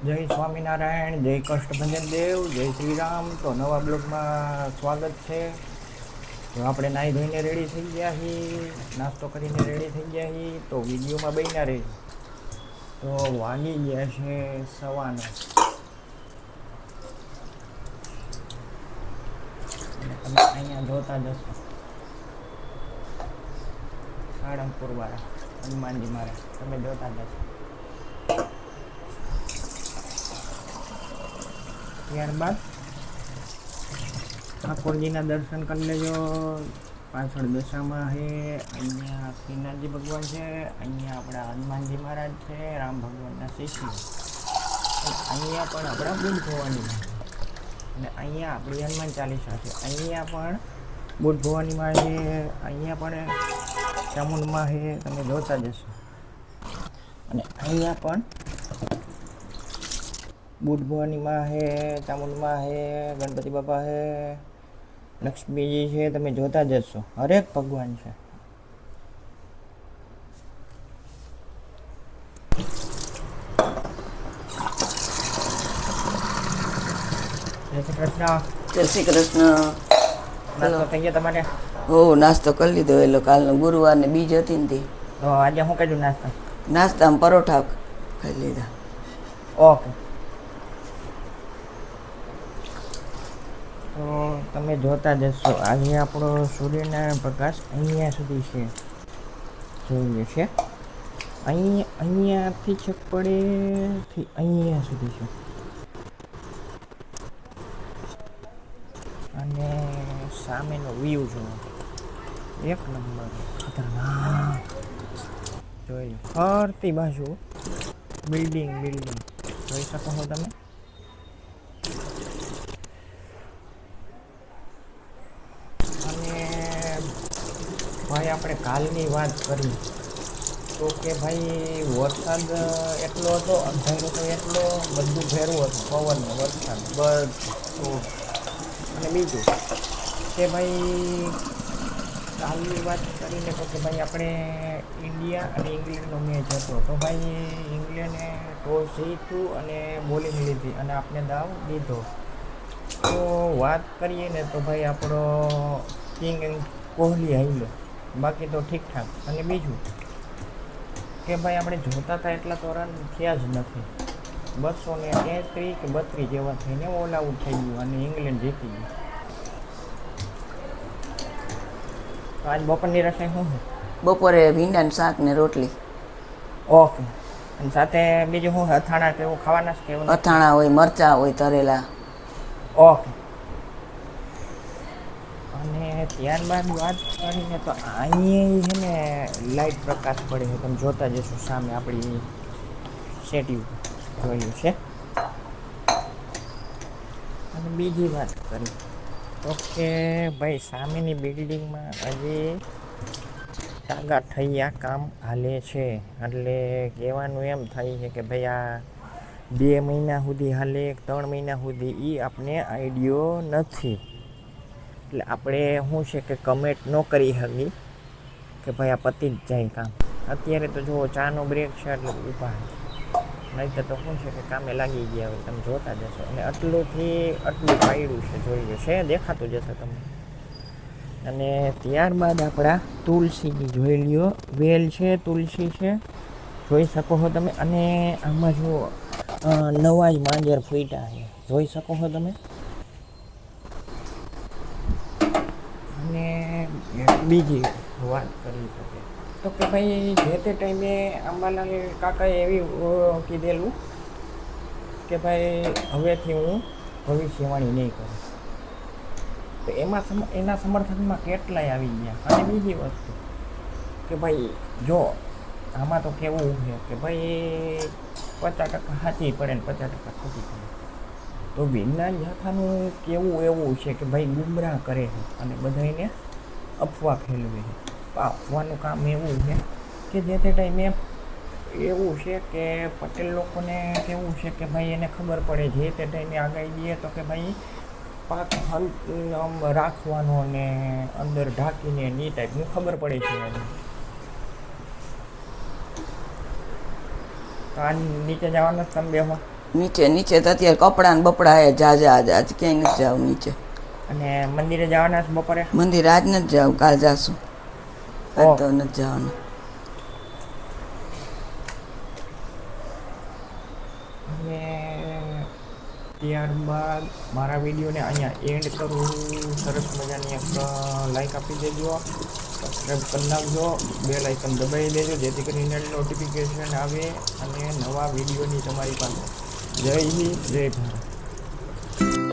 જય સ્વામિનારાયણ, જય કષ્ટભંજન દેવ, જય શ્રી રામ. તો નવા બ્લોગમાં સ્વાગત છે. તો આપણે નાહી ધોઈને રેડી થઈ ગયા છીએ, નાસ્તો કરીને રેડી થઈ ગયા છીએ. તો વિડીયોમાં બન્યા રહી. તો વાગી ગયા છે 9:15 અને તમે અહીંયા જોતા જશો સાળંગપુર વાળા હનુમાનજી મહારાજ તમે જોતા જશો. ત્યારબાદ ઠાકોરજીના દર્શન કરી લેજો. પાછળ દશામાં છે, અહીંયા શ્રીનાથજી ભગવાન છે, અહીંયા આપણા હનુમાનજી મહારાજ છે, રામ ભગવાનના શિષ્ય, અહીંયા પણ આપણા બુદ્ધ ભવાની અને અહીંયા આપણી હનુમાન ચાલીસા છે. અહીંયા પણ બુદ્ધ ભવાનીમાં છે, અહીંયા પણ ચામુંડમાં છે, તમે જોતા જશો. અને અહીંયા પણ બુદ્ધ ભવાનીમાં છે, ચામુંડમાં છે, ગણપતિ બાપા છે, લક્ષ્મીજી છે, તમે જોતા જશો. હરેક ભગવાન છે. જય શ્રી કૃષ્ણ. જય શ્રી કૃષ્ણ. નાસ્તો થઈ ગયો તમારે? હો, નાસ્તો કરી લીધો. એલો કાલનો ગુરુવાર ને બીજ હતી ને તે. તો આજે શું કર્યું નાસ્તા? નાસ્તામાં પરોઠા ખાઈ લીધા. ઓકે. તો તમે જોતા જશો. આજે આપણો સૂર્યનારાયણ પ્રકાશ અહીંયા સુધી છે, જોઈ છે. અહીંયાથી છેક પડેથી અહીંયા સુધી છે. અને સામેનો વ્યૂ જુઓ, એક નંબર ખતરનાક. જોઈ ફરતી બાજુ બિલ્ડિંગ જોઈ શકો છો તમે. અને ભાઈ આપણે કાલની વાત કરી તો કે ભાઈ વરસાદ એટલો હતો, અંધારો તો એટલો, બધું ભેરું હતું, પવન વરસાદ બધું. અને બીજું કે ભાઈ કાલની વાત કરીને તો કે ભાઈ આપણે ઇન્ડિયા અને ઇંગ્લેન્ડનો મેચ હતો. તો ભાઈ ઇંગ્લેન્ડે ટોસ જીત્યું અને બોલિંગ લીધી અને આપણે દાવ લીધો. તો વાત કરીએ ને તો ભાઈ આપણો કિંગ કોહલી હાલ્યો, બાકી તો ઠીકઠાક. અને બીજું કે ભાઈ આપણે જોતા હતા એટલા તો રન થયા જ નથી. 233 કે 32 જેવા થઈને ઓલ આઉટ થઈ ગયું અને ઇંગ્લેન્ડ જીતી ગયું. તો આજ બપોરની રસોઈ શું છે? બપોરે ભીંડાનું શાક ને રોટલી. ઓકે. અને સાથે બીજું શું અથાણા કે એવું ખાવાના છે કે એવું? અથાણા હોય, મરચાં હોય તરેલા. ઓકે. અને ત્યારબાદ વાત કરીને તો અહીંયા છે ને લાઇટ પ્રકાશ પડે છે, તમે જોતા જશો. સામે આપણી સેટી જોયું છે. અને બીજી વાત કરી તો કે ભાઈ સામેની બિલ્ડિંગમાં હજી ટાગા થયા કામ હાલે છે. એટલે કહેવાનું એમ થાય છે કે ભાઈ આ 2 મહિના સુધી હાલે, 3 મહિના સુધી, એ આપણે આઈડિયો નથી. એટલે આપણે શું છે કે કમેન્ટ ન કરી શકીએ કે ભાઈ આ પતી જ જાય કામ. અત્યારે તો જુઓ ચાનો બ્રેક છે એટલે ઊભા, નહીં તો શું છે કે કામે લાગી ગયા હોય, તમે જોતા જશો. અને આટલુંથી આટલું પાડ્યું છે, જોઈ છે, દેખાતું જશે તમને. અને ત્યારબાદ આપણા તુલસીની જોઈ લ્યો, વેલ છે, તુલસી છે, જોઈ શકો છો તમે. અને આમાં જો નવા જ માંજર ફૂટ્યા છે, જોઈ શકો છો તમે. અને બીજી વાત કરી શકે તો કે ભાઈ જે તે ટાઈમે અંબાલાલ કાકાએ એવી કીધેલું કે ભાઈ હવેથી હું ભવિષ્યવાણી નહીં કરું. તો એના સમર્થનમાં કેટલાય આવી ગયા. અને બીજી વસ્તુ કે ભાઈ જો આમાં તો કેવું છે કે ભાઈ 50% સાચી પડે ને 50% ખોટી પડે. તો વિજ્ઞાન જાથાનું કેવું એવું છે કે ભાઈ ગુમરાહ કરે છે અને બધાને અફવા ફેલવે છે. અફવાનું કામ એવું છે કે જે તે ટાઈમે એવું છે કે પટેલ લોકોને કેવું છે કે ભાઈ એને ખબર પડે જે તે ટાઈમે આગાહી દઈએ તો કે ભાઈ પાક રાખવાનો ને અંદર ઢાંકીને એ ટાઈપનું ખબર પડે છે. તો આ નીચે જવાનું તમે બેહો. નીચે તો અત્યારે કપડાં ને બપડા હે જાજા આજ ક્યાંય નથી જાવ નીચે. અને મંદિરે જવાના છે બપોરે? મંદિર આજ નથી જાવ, કાલ જાશું. આજ ઓહ. તો નથી જવાનું. અને ત્યારબાદ મારા વિડીયોને અહીંયા એન્ડ કરું. સરસ મજાની એક લાઈક આપી દેજો, સબસ્ક્રાઈબ કરી નાખજો, બેલ આઇકન દબાવી દેજો જેથી કરીને નોટિફિકેશન આવે અને નવા વિડીયોની તમારી પાસે. જય હિન્દ, જય ભારત.